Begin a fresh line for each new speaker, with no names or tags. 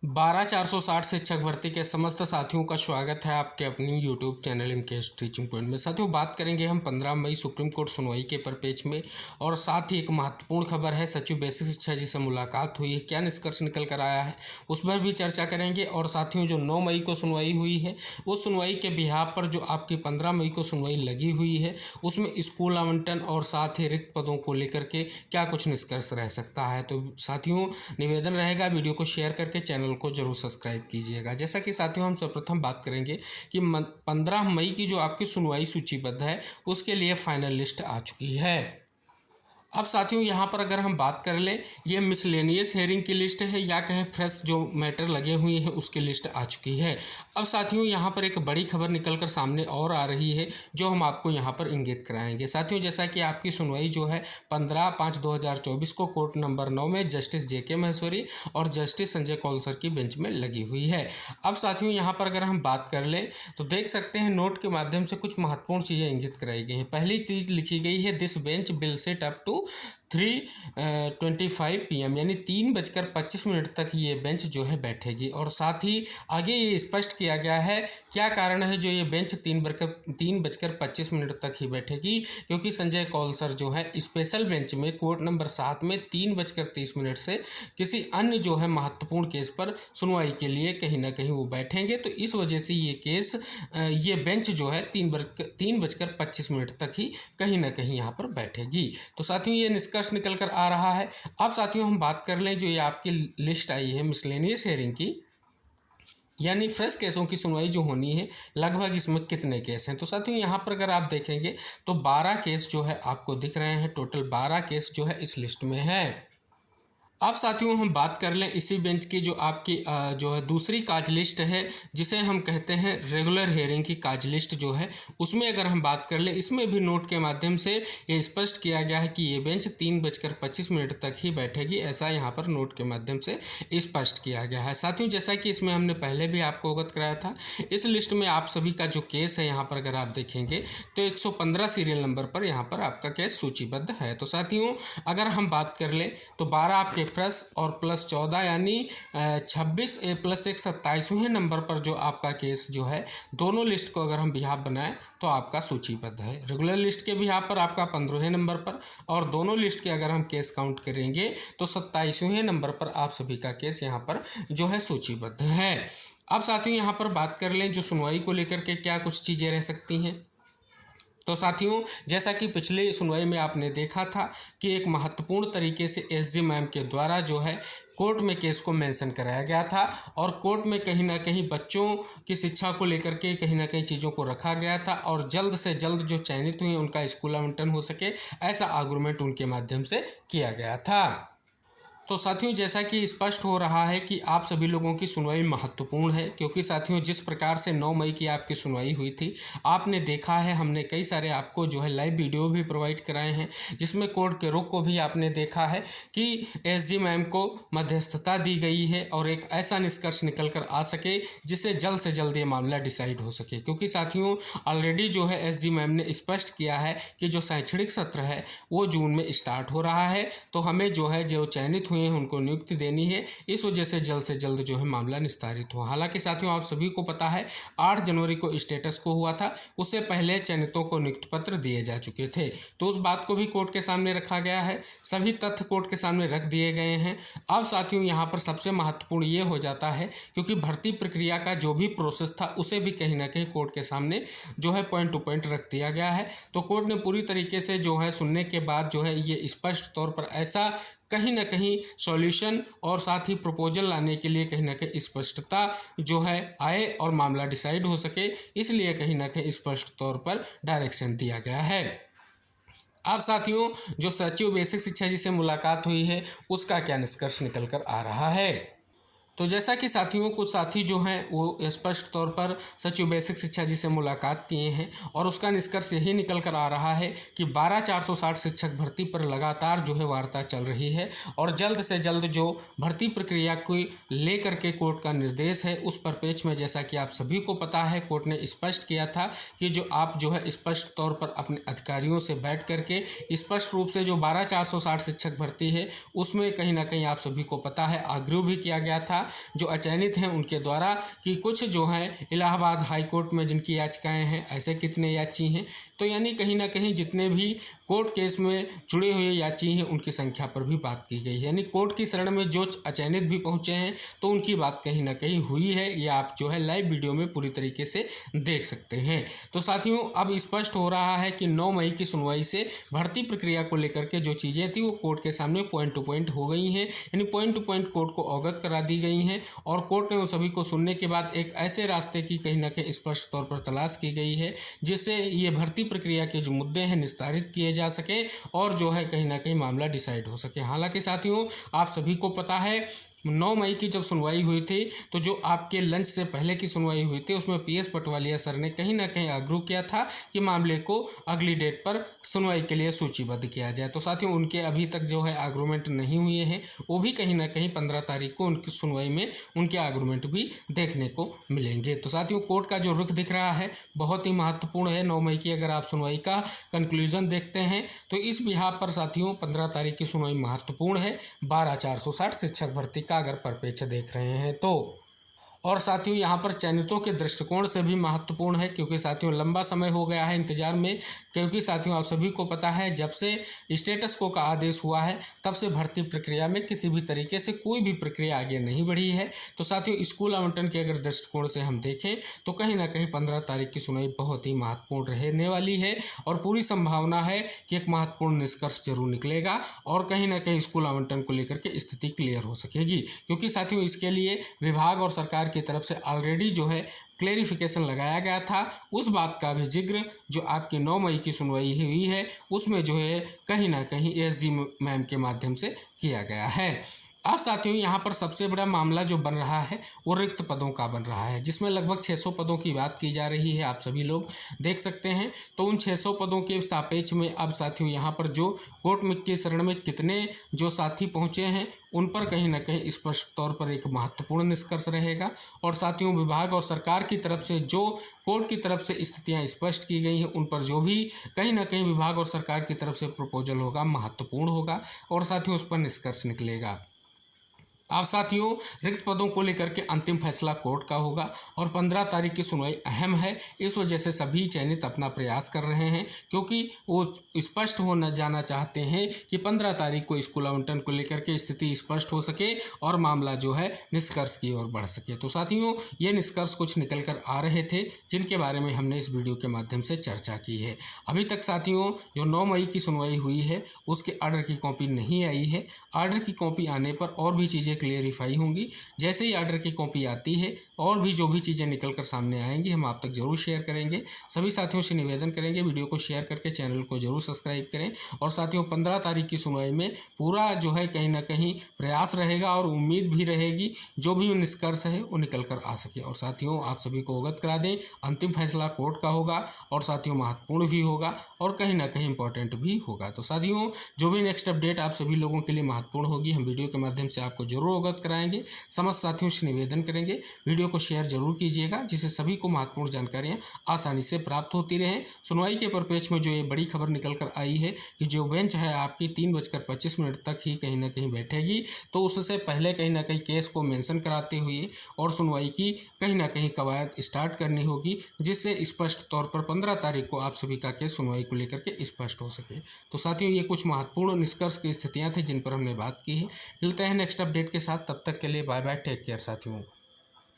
12,460 शिक्षक भर्ती के समस्त साथियों का स्वागत है आपके अपनी यूट्यूब चैनल इनकेश टीचिंग पॉइंट में। साथियों, बात करेंगे हम 15 मई सुप्रीम कोर्ट सुनवाई के परिप्रेक्ष्य में, और साथ ही एक महत्वपूर्ण खबर है, सचिव बेसिक शिक्षा जी से मुलाकात हुई है, क्या निष्कर्ष निकल कर आया है उस पर भी चर्चा करेंगे। और साथियों, जो 9 मई को सुनवाई हुई है, उस सुनवाई के बिहाफ पर जो आपकी 15 मई को सुनवाई लगी हुई है, उसमें स्कूल आवंटन और साथ ही रिक्त पदों को लेकर के क्या कुछ निष्कर्ष रह सकता है। तो साथियों, निवेदन रहेगा वीडियो को शेयर करके चैनल को जरूर सब्सक्राइब कीजिएगा। जैसा कि साथियों, हम सर्वप्रथम बात करेंगे कि 15 मई की जो आपकी सुनवाई सूचीबद्ध है, उसके लिए फाइनल लिस्ट आ चुकी है। अब साथियों, यहाँ पर अगर हम बात कर लें, ये मिसलेनियस हेयरिंग की लिस्ट है या कहें फ्रेश जो मैटर लगे हुए हैं उसकी लिस्ट आ चुकी है। अब साथियों, यहाँ पर एक बड़ी खबर निकल कर सामने और आ रही है जो हम आपको यहाँ पर इंगित कराएंगे। साथियों, जैसा कि आपकी सुनवाई जो है 15/5/2024 को कोर्ट नंबर 9 में जस्टिस JK महेश्वरी और जस्टिस संजय कौलसर की बेंच में लगी हुई है। अब साथियों, यहाँ पर अगर हम बात कर लें तो देख सकते हैं नोट के माध्यम से कुछ महत्वपूर्ण चीज़ें इंगित कराई गई हैं। पहली चीज़ लिखी गई है, this bench will set up to 3:25 PM, यानी 3:25 तक ये बेंच जो है बैठेगी। और साथ ही आगे ये स्पष्ट किया गया है क्या कारण है जो ये बेंच 3:25 तक ही बैठेगी, क्योंकि संजय कौलसर जो है स्पेशल बेंच में कोर्ट नंबर 7 में 3:30 से किसी अन्य जो है महत्वपूर्ण केस पर सुनवाई के लिए कहीं ना कहीं वो बैठेंगे। तो इस वजह से ये बेंच जो है 3:25 तक ही कहीं ना कहीं यहाँ पर बैठेगी। तो साथियों, ये निष्कर्ष निकल कर आ रहा है। अब साथियों, हम बात कर लें जो ये आपकी लिस्ट आई है मिसलेनियस हेयरिंग की, यानी फ्रेश केसों की सुनवाई जो होनी है, लगभग इसमें कितने केस हैं। तो साथियों, यहाँ पर अगर आप देखेंगे तो 12 केस जो है आपको दिख रहे हैं। टोटल 12 केस जो है इस लिस्ट में है। अब साथियों, हम बात कर लें इसी बेंच की जो आपकी जो है दूसरी काज लिस्ट है, जिसे हम कहते हैं रेगुलर हेयरिंग की काज लिस्ट जो है, उसमें अगर हम बात कर लें, इसमें भी नोट के माध्यम से ये स्पष्ट किया गया है कि ये बेंच 3:25 तक ही बैठेगी। ऐसा यहाँ पर नोट के माध्यम से स्पष्ट किया गया है। साथियों, जैसा कि इसमें हमने पहले भी आपको अवगत कराया था, इस लिस्ट में आप सभी का जो केस है यहाँ पर अगर आप देखेंगे तो 115 सीरियल नंबर पर यहाँ पर आपका केस सूचीबद्ध है। तो साथियों, अगर हम बात कर लें तो 12 आपके प्लस और प्लस 14 यानी 26 प्लस 1 27वें नंबर पर जो आपका केस जो है, दोनों लिस्ट को अगर हम बिहाफ बनाएं तो आपका सूचीबद्ध है। रेगुलर लिस्ट के बिहाफ पर आपका 15वें नंबर पर, और दोनों लिस्ट के अगर हम केस काउंट करेंगे तो 27वें नंबर पर आप सभी का केस यहाँ पर जो है सूचीबद्ध है। अब साथियों, यहाँ पर बात कर लें जो सुनवाई को लेकर के क्या कुछ चीज़ें रह सकती हैं। तो साथियों, जैसा कि पिछले सुनवाई में आपने देखा था कि एक महत्वपूर्ण तरीके से SG मैम के द्वारा जो है कोर्ट में केस को मेंशन कराया गया था, और कोर्ट में कहीं ना कहीं बच्चों की शिक्षा को लेकर के कहीं ना कहीं चीज़ों को रखा गया था, और जल्द से जल्द जो चयनित हुए उनका स्कूल आवंटन हो सके, ऐसा आर्गूमेंट उनके माध्यम से किया गया था। तो साथियों, जैसा कि स्पष्ट हो रहा है कि आप सभी लोगों की सुनवाई महत्वपूर्ण है, क्योंकि साथियों जिस प्रकार से 9 मई की आपकी सुनवाई हुई थी, आपने देखा है, हमने कई सारे आपको जो है लाइव वीडियो भी प्रोवाइड कराए हैं, जिसमें कोर्ट के रुख को भी आपने देखा है कि SG मैम को मध्यस्थता दी गई है और एक ऐसा निष्कर्ष निकल कर आ सके जिससे जल्द से जल्द ये मामला डिसाइड हो सके। क्योंकि साथियों, ऑलरेडी जो है SG मैम ने स्पष्ट किया है कि जो शैक्षणिक सत्र है वो जून में स्टार्ट हो रहा है, तो हमें जो है जो चयनित हुए हैं उनको नियुक्ति देनी है। इस वजह से जल्द जो है मामला निस्तारित हो। हालांकि साथियों, आप सभी को पता है 8 जनवरी को स्टेटस को हुआ था, उससे पहले चयनितों को नियुक्ति पत्र दिए जा चुके थे। तो उस बात को भी कोर्ट के सामने रखा गया है, सभी तथ्य कोर्ट के सामने रख दिए गए हैं। अब साथियों, यहाँ पर सबसे महत्वपूर्ण ये हो जाता है, क्योंकि भर्ती प्रक्रिया का जो भी प्रोसेस था उसे भी कहीं ना कहीं कोर्ट के सामने जो है पॉइंट टू पॉइंट रख दिया गया है। तो कोर्ट ने पूरी तरीके से जो है सुनने के बाद जो है ये स्पष्ट तौर पर ऐसा कहीं ना कहीं सॉल्यूशन और साथ ही प्रपोजल लाने के लिए कहीं ना कहीं स्पष्टता जो है आए और मामला डिसाइड हो सके, इसलिए कहीं ना कहीं स्पष्ट तौर पर डायरेक्शन दिया गया है। अब साथियों, जो सचिव बेसिक शिक्षा जी से मुलाकात हुई है उसका क्या निष्कर्ष निकल कर आ रहा है। तो जैसा कि साथियों, कुछ साथी जो हैं वो स्पष्ट तौर पर सचिव बेसिक शिक्षा जी से मुलाकात किए हैं, और उसका निष्कर्ष यही निकल कर आ रहा है कि 12,460 शिक्षक भर्ती पर लगातार जो है वार्ता चल रही है, और जल्द से जल्द जो भर्ती प्रक्रिया को लेकर के कोर्ट का निर्देश है उस परिप्रेक्ष्य में, जैसा कि आप सभी को पता है, कोर्ट ने स्पष्ट किया था कि जो आप जो है स्पष्ट तौर पर अपने अधिकारियों से बैठ करके स्पष्ट रूप से जो 12,460 शिक्षक भर्ती है उसमें कहीं ना कहीं आप सभी को पता है आग्रह भी किया गया था जो अचयनित हैं उनके द्वारा कि कुछ जो हैं इलाहाबाद हाई कोर्ट में जिनकी याचिकाएं हैं, ऐसे कितने याची हैं। तो यानी कहीं ना कहीं जितने भी कोर्ट केस में जुड़े हुए याची हैं उनकी संख्या पर भी बात की गई है। यानी कोर्ट की शरण में जो अचयनित भी पहुंचे हैं तो उनकी बात कहीं ना कहीं हुई है। ये आप जो है लाइव वीडियो में पूरी तरीके से देख सकते हैं। तो साथियों अब स्पष्ट हो रहा है कि 9 मई की सुनवाई से भर्ती प्रक्रिया को लेकर के जो चीज़ें थी वो कोर्ट के सामने पॉइंट टू पॉइंट हो गई हैं। यानी पॉइंट टू पॉइंट कोर्ट को अवगत करा दी गई हैं और कोर्ट ने उन सभी को सुनने के बाद एक ऐसे रास्ते की कहीं ना कहीं स्पष्ट तौर पर तलाश की गई है जिससे ये भर्ती प्रक्रिया के जो मुद्दे हैं निस्तारित किए जा सके और जो है कहीं ना कहीं मामला डिसाइड हो सके। हालांकि साथियों आप सभी को पता है 9 मई की जब सुनवाई हुई थी तो जो आपके लंच से पहले की सुनवाई हुई थी उसमें पीएस पटवालिया सर ने कहीं ना कहीं आग्रह किया था कि मामले को अगली डेट पर सुनवाई के लिए सूचीबद्ध किया जाए। तो साथियों उनके अभी तक जो है आर्गूमेंट नहीं हुए हैं, वो भी कहीं ना कहीं 15 तारीख को उनकी सुनवाई में उनके आर्गूमेंट भी देखने को मिलेंगे। तो साथियों कोर्ट का जो रुख दिख रहा है बहुत ही महत्वपूर्ण है। 9 मई की अगर आप सुनवाई का कंक्लूजन देखते हैं तो इस बिहार पर साथियों 15 तारीख की सुनवाई महत्वपूर्ण है। 12/460 शिक्षक भर्ती का अगर परिप्रेक्ष्य देख रहे हैं तो। और साथियों यहाँ पर चयनितों के दृष्टिकोण से भी महत्वपूर्ण है क्योंकि साथियों लंबा समय हो गया है इंतजार में। क्योंकि साथियों आप सभी को पता है जब से स्टेटस को का आदेश हुआ है तब से भर्ती प्रक्रिया में किसी भी तरीके से कोई भी प्रक्रिया आगे नहीं बढ़ी है। तो साथियों स्कूल आवंटन के अगर दृष्टिकोण से हम देखें तो कहीं ना कहीं 15 तारीख की सुनवाई बहुत ही महत्वपूर्ण रहने वाली है और पूरी संभावना है कि एक महत्वपूर्ण निष्कर्ष जरूर निकलेगा और कहीं ना कहीं स्कूल आवंटन को लेकर के स्थिति क्लियर हो सकेगी। क्योंकि साथियों इसके लिए विभाग और सरकार की तरफ से ऑलरेडी जो है क्लेरिफिकेशन लगाया गया था। उस बात का भी जिक्र जो आपकी 9 मई की सुनवाई हुई है उसमें जो है कहीं ना कहीं एसजी मैम के माध्यम से किया गया है। अब साथियों यहाँ पर सबसे बड़ा मामला जो बन रहा है वो रिक्त पदों का बन रहा है जिसमें लगभग 600 पदों की बात की जा रही है, आप सभी लोग देख सकते हैं। तो उन 600 पदों के सापेक्ष में अब साथियों यहाँ पर जो कोर्ट में के शरण में कितने जो साथी पहुँचे हैं उन पर कहीं ना कहीं स्पष्ट तौर पर एक महत्वपूर्ण निष्कर्ष रहेगा। और साथियों विभाग और सरकार की तरफ से जो कोर्ट की तरफ से स्थितियाँ स्पष्ट की गई हैं उन पर जो भी कहीं ना कहीं विभाग और सरकार की तरफ से प्रपोजल होगा महत्वपूर्ण होगा और साथियों उस पर निष्कर्ष निकलेगा। अब साथियों रिक्त पदों को लेकर के अंतिम फैसला कोर्ट का होगा और 15 तारीख की सुनवाई अहम है। इस वजह से सभी चयनित अपना प्रयास कर रहे हैं क्योंकि वो स्पष्ट हो न जाना चाहते हैं कि 15 तारीख को स्कूल आवंटन को लेकर के स्थिति स्पष्ट हो सके और मामला जो है निष्कर्ष की ओर बढ़ सके। तो साथियों ये निष्कर्ष कुछ निकल कर आ रहे थे जिनके बारे में हमने इस वीडियो के माध्यम से चर्चा की है। अभी तक साथियों जो 9 मई की सुनवाई हुई है उसके ऑर्डर की कॉपी नहीं आई है। ऑर्डर की कॉपी आने पर और भी चीज़ें क्लियरिफाई होंगी। जैसे ही ऑर्डर की कॉपी आती है और भी जो भी चीज़ें निकल कर सामने आएंगी हम आप तक जरूर शेयर करेंगे। सभी साथियों से निवेदन करेंगे वीडियो को शेयर करके चैनल को जरूर सब्सक्राइब करें। और साथियों 15 तारीख की सुनवाई में पूरा जो है कहीं ना कहीं प्रयास रहेगा और उम्मीद भी रहेगी जो भी निष्कर्ष है वो निकल कर आ सके। और साथियों आप सभी को अवगत करा दें अंतिम फैसला कोर्ट का होगा और साथियों महत्वपूर्ण भी होगा और कहीं ना कहीं इंपॉर्टेंट भी होगा। तो साथियों जो भी नेक्स्ट अपडेट आप सभी लोगों के लिए महत्वपूर्ण होगी हम वीडियो के माध्यम से आपको जरूर अवगत कराएंगे। समस्त साथियों से निवेदन करेंगे वीडियो को शेयर जरूर कीजिएगा जिससे सभी को महत्वपूर्ण जानकारियां आसानी से प्राप्त होती रहें। सुनवाई के परिप्रेक्ष्य में जो ये बड़ी खबर निकल कर आई है कि जो बेंच है आपकी 3:25 तक ही कहीं ना कहीं बैठेगी। तो उससे पहले कहीं ना कहीं केस को मेंशन कराते हुए और सुनवाई की कहीं ना कहीं कवायद स्टार्ट करनी होगी जिससे स्पष्ट तौर पर 15 तारीख को आप सभी का केस सुनवाई को लेकर के स्पष्ट हो सके। तो साथियों ये कुछ महत्वपूर्ण निष्कर्ष की स्थितियां थी जिन पर हमने बात की है। मिलते हैं नेक्स्ट अपडेट के साथ, तब तक के लिए बाय बाय, टेक केयर साथियों।